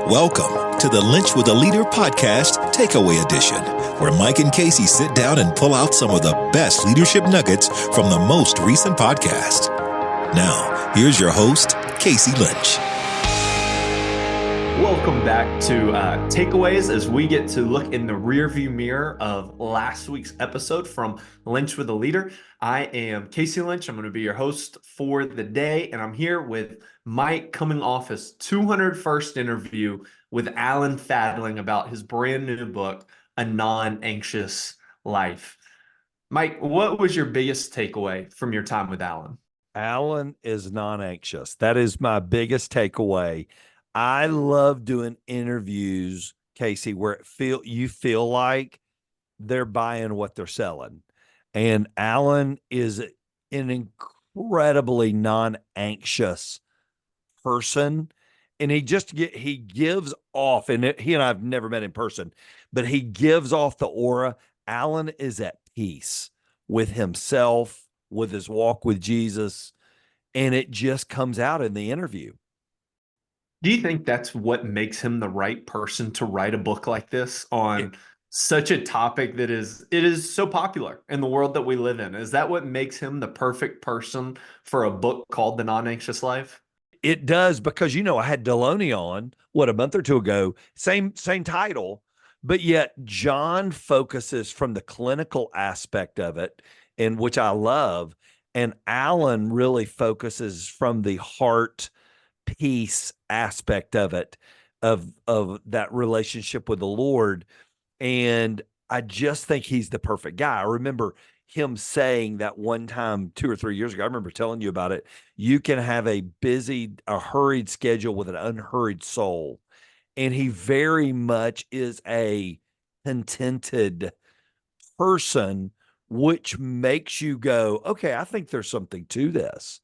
Welcome to the Lynch with a Leader podcast takeaway edition, where Mike and Casey sit down and pull out some of the best leadership nuggets from the most recent podcast. Now, here's your host, Casey Lynch. Welcome back to Takeaways as we get to look in the rearview mirror of last week's episode from Lynch with a Leader. I am Casey Lynch. I'm going to be your host for the day, and I'm here with Mike coming off his 201st interview with Alan Fadling about his brand new book, A Non-Anxious Life. Mike, what was your biggest takeaway from your time with Alan? Alan is non-anxious. That is my biggest takeaway. I love doing interviews, Casey, where you feel like they're buying what they're selling. And Alan is an incredibly non-anxious person. And he gives off, and he and I've never met in person, but he gives off the aura. Alan is at peace with himself, with his walk with Jesus, and it just comes out in the interview. Do you think that's what makes him the right person to write a book like this on such a topic that is so popular in the world that we live in? Is that what makes him the perfect person for a book called The Non-Anxious Life? It does, because, I had Deloney on, a month or two ago, same title, but yet John focuses from the clinical aspect of it, and which I love, and Alan really focuses from the heart peace aspect of it, of that relationship with the Lord. And I just think he's the perfect guy. I remember him saying that one time 2 or 3 years ago. I remember telling you about it. You can have a hurried schedule with an unhurried soul. And he very much is a contented person, which makes you go, okay, I think there's something to this.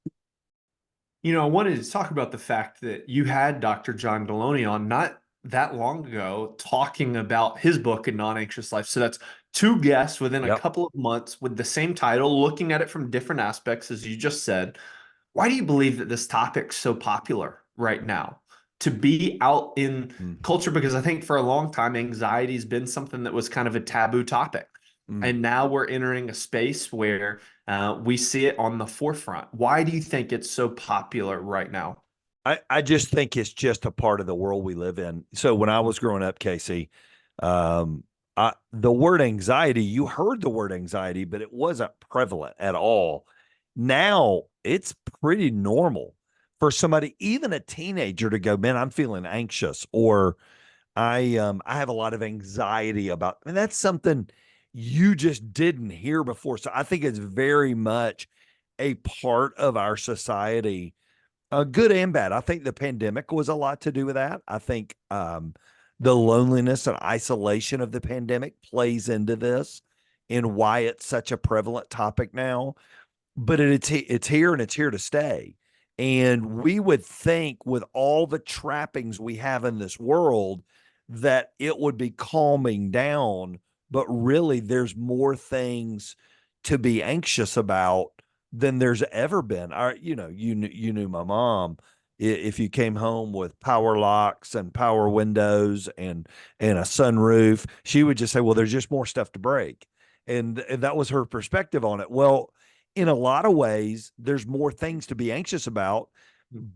I wanted to talk about the fact that you had Dr. John Deloney on not that long ago talking about his book, A Non-Anxious Life. So that's two guests within a couple of months with the same title, looking at it from different aspects, as you just said. Why do you believe that this topic's so popular right now to be out in culture? Because I think for a long time, anxiety has been something that was kind of a taboo topic. And now we're entering a space where we see it on the forefront. Why do you think it's so popular right now? I just think it's just a part of the world we live in. So when I was growing up, Casey, the word anxiety, you heard the word anxiety, but it wasn't prevalent at all. Now it's pretty normal for somebody, even a teenager, to go, man, I'm feeling anxious, or I have a lot of anxiety about, and that's something you just didn't hear before. So I think it's very much a part of our society, good and bad. I think the pandemic was a lot to do with that. I think the loneliness and isolation of the pandemic plays into this and why it's such a prevalent topic now. But it's here, and it's here to stay. And we would think, with all the trappings we have in this world, that it would be calming down. But really, there's more things to be anxious about than there's ever been. You knew my mom. If you came home with power locks and power windows and a sunroof, she would just say, well, there's just more stuff to break. And that was her perspective on it. Well, in a lot of ways, there's more things to be anxious about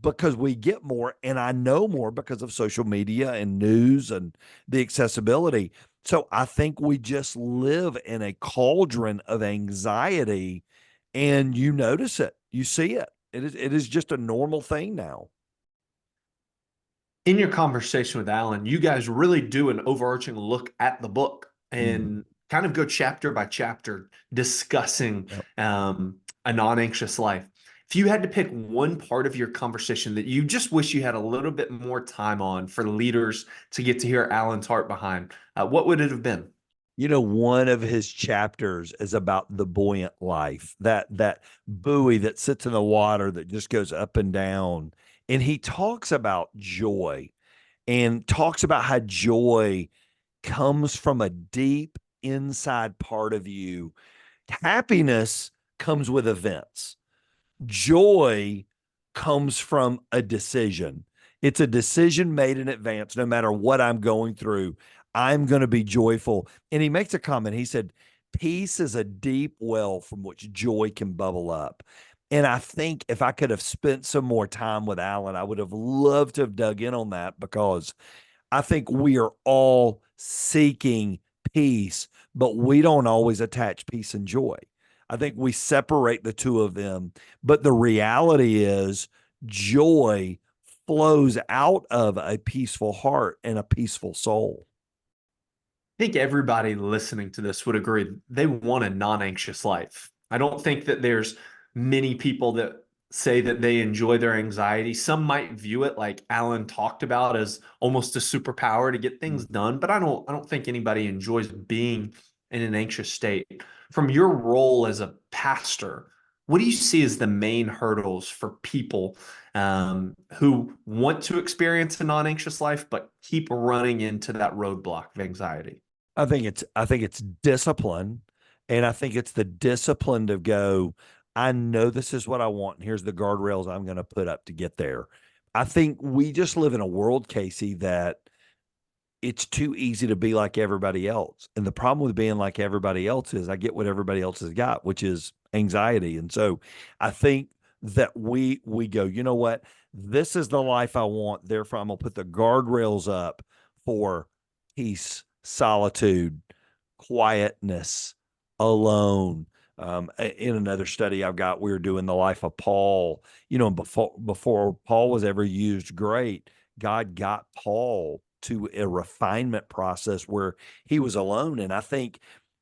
because we get more, and I know more because of social media and news and the accessibility. So I think we just live in a cauldron of anxiety, and you notice it, you see it. It is just a normal thing now. In your conversation with Alan, you guys really do an overarching look at the book and kind of go chapter by chapter discussing A Non-Anxious Life. If you had to pick one part of your conversation that you just wish you had a little bit more time on for leaders to get to hear Alan's heart behind, what would it have been? One of his chapters is about the buoyant life, that buoy that sits in the water that just goes up and down. And he talks about joy, and talks about how joy comes from a deep inside part of you. Happiness comes with events. Joy comes from a decision. It's a decision made in advance. No matter what I'm going through, I'm going to be joyful. And he makes a comment. He said, peace is a deep well from which joy can bubble up. And I think if I could have spent some more time with Alan, I would have loved to have dug in on that, because I think we are all seeking peace, but we don't always attach peace and joy. I think we separate the two of them. But the reality is, joy flows out of a peaceful heart and a peaceful soul. I think everybody listening to this would agree they want a non-anxious life. I don't think that there's many people that say that they enjoy their anxiety. Some might view it, like Alan talked about, as almost a superpower to get things done, but I don't think anybody enjoys being in an anxious state. From your role as a pastor, what do you see as the main hurdles for people who want to experience a non-anxious life but keep running into that roadblock of anxiety? I think it's discipline, and I think it's the discipline to go, I know this is what I want, and here's the guardrails I'm going to put up to get there. I think we just live in a world, Casey, that it's too easy to be like everybody else. And the problem with being like everybody else is I get what everybody else has got, which is anxiety. And so I think that we go, you know what? This is the life I want. Therefore, I'm gonna put the guardrails up for peace, solitude, quietness, alone. In another study I've got, we were doing the life of Paul. And before Paul was ever used great, God got Paul to a refinement process where he was alone. And I think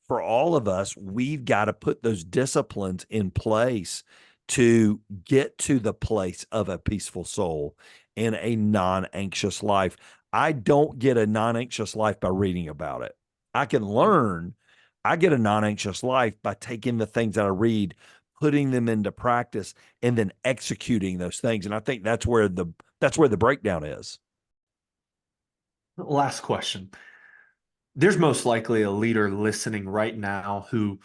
for all of us, we've got to put those disciplines in place to get to the place of a peaceful soul and a non-anxious life. I don't get a non-anxious life by reading about it. I can learn. I get a non-anxious life by taking the things that I read, putting them into practice, and then executing those things. And I think that's where the breakdown is. Last question. There's most likely a leader listening right now who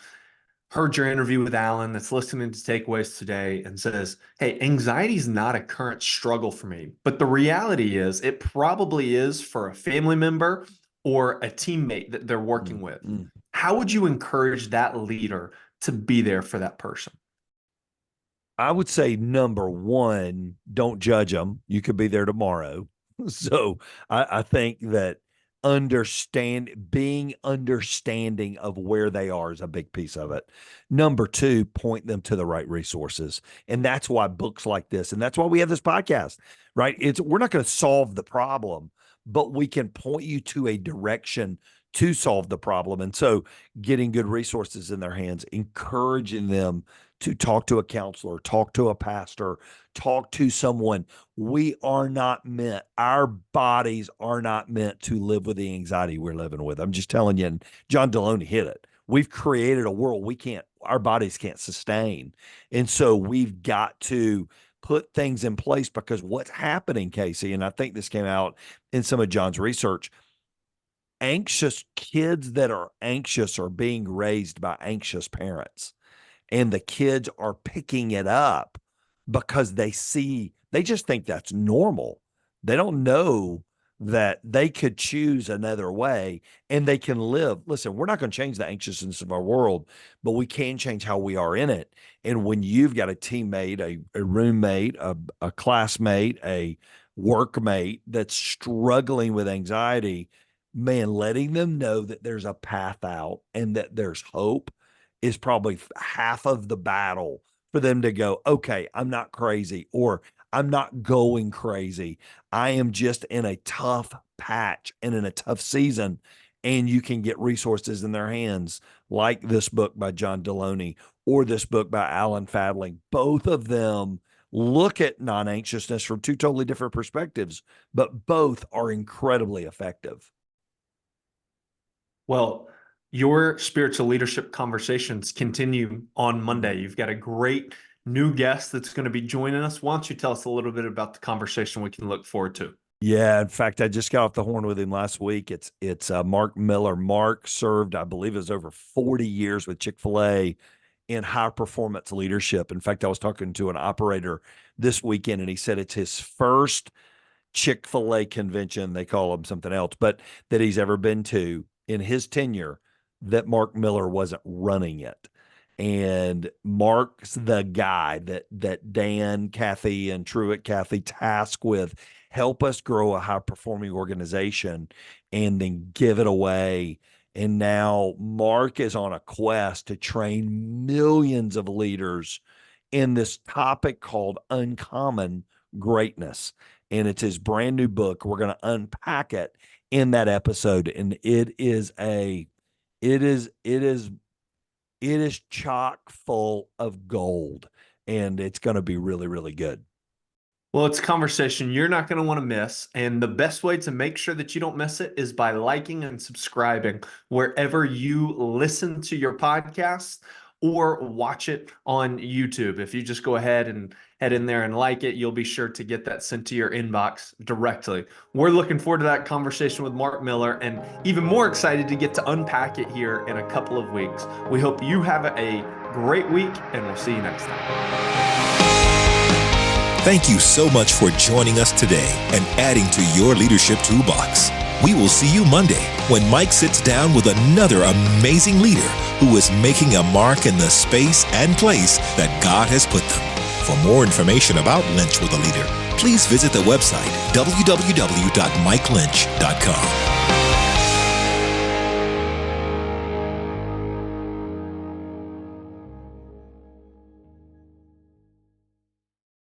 heard your interview with Alan, that's listening to takeaways today and says, hey, anxiety is not a current struggle for me. But the reality is it probably is for a family member or a teammate that they're working with. How would you encourage that leader to be there for that person? I would say, number one, don't judge them. You could be there tomorrow. So I think that being understanding of where they are is a big piece of it. Number two, point them to the right resources. And that's why books like this, and that's why we have this podcast, right? We're not going to solve the problem, but we can point you to a direction to solve the problem. And so getting good resources in their hands, encouraging them to talk to a counselor, talk to a pastor, talk to someone. Our bodies are not meant to live with the anxiety we're living with. I'm just telling you, and John Deloney hit it. We've created a world our bodies can't sustain. And so we've got to put things in place, because what's happening, Casey, and I think this came out in some of John's research, anxious kids that are anxious are being raised by anxious parents. And the kids are picking it up because they just think that's normal. They don't know that they could choose another way and they can live. Listen, we're not going to change the anxiousness of our world, but we can change how we are in it. And when you've got a teammate, a roommate, a classmate, a workmate that's struggling with anxiety, man, letting them know that there's a path out and that there's hope is probably half of the battle for them to go, okay, I'm not crazy, or I'm not going crazy. I am just in a tough patch and in a tough season. And you can get resources in their hands, like this book by John Deloney or this book by Alan Fadling. Both of them look at non-anxiousness from two totally different perspectives, but both are incredibly effective. Well, your spiritual leadership conversations continue on Monday. You've got a great new guest that's going to be joining us. Why don't you tell us a little bit about the conversation we can look forward to? Yeah, in fact, I just got off the horn with him last week. It's Mark Miller. Mark served, I believe, it was over 40 years with Chick-fil-A in high performance leadership. In fact, I was talking to an operator this weekend, and he said it's his first Chick-fil-A convention, they call them something else, but that he's ever been to in his tenure that Mark Miller wasn't running it. And Mark's the guy that Dan, Kathy, and Truett Kathy task with, help us grow a high-performing organization and then give it away. And now Mark is on a quest to train millions of leaders in this topic called uncommon greatness. And it's his brand new book. We're going to unpack it in that episode. And it is chock full of gold, and it's going to be really, really good. Well, it's a conversation you're not going to want to miss. And the best way to make sure that you don't miss it is by liking and subscribing wherever you listen to your podcasts or watch it on YouTube. If you just go ahead and head in there and like it, you'll be sure to get that sent to your inbox directly. We're looking forward to that conversation with Mark Miller, and even more excited to get to unpack it here in a couple of weeks. We hope you have a great week, and we'll see you next time. Thank you so much for joining us today and adding to your leadership toolbox. We will see you Monday when Mike sits down with another amazing leader who is making a mark in the space and place that God has put them. For more information about Linch with a Leader, please visit the website www.mikelinch.com.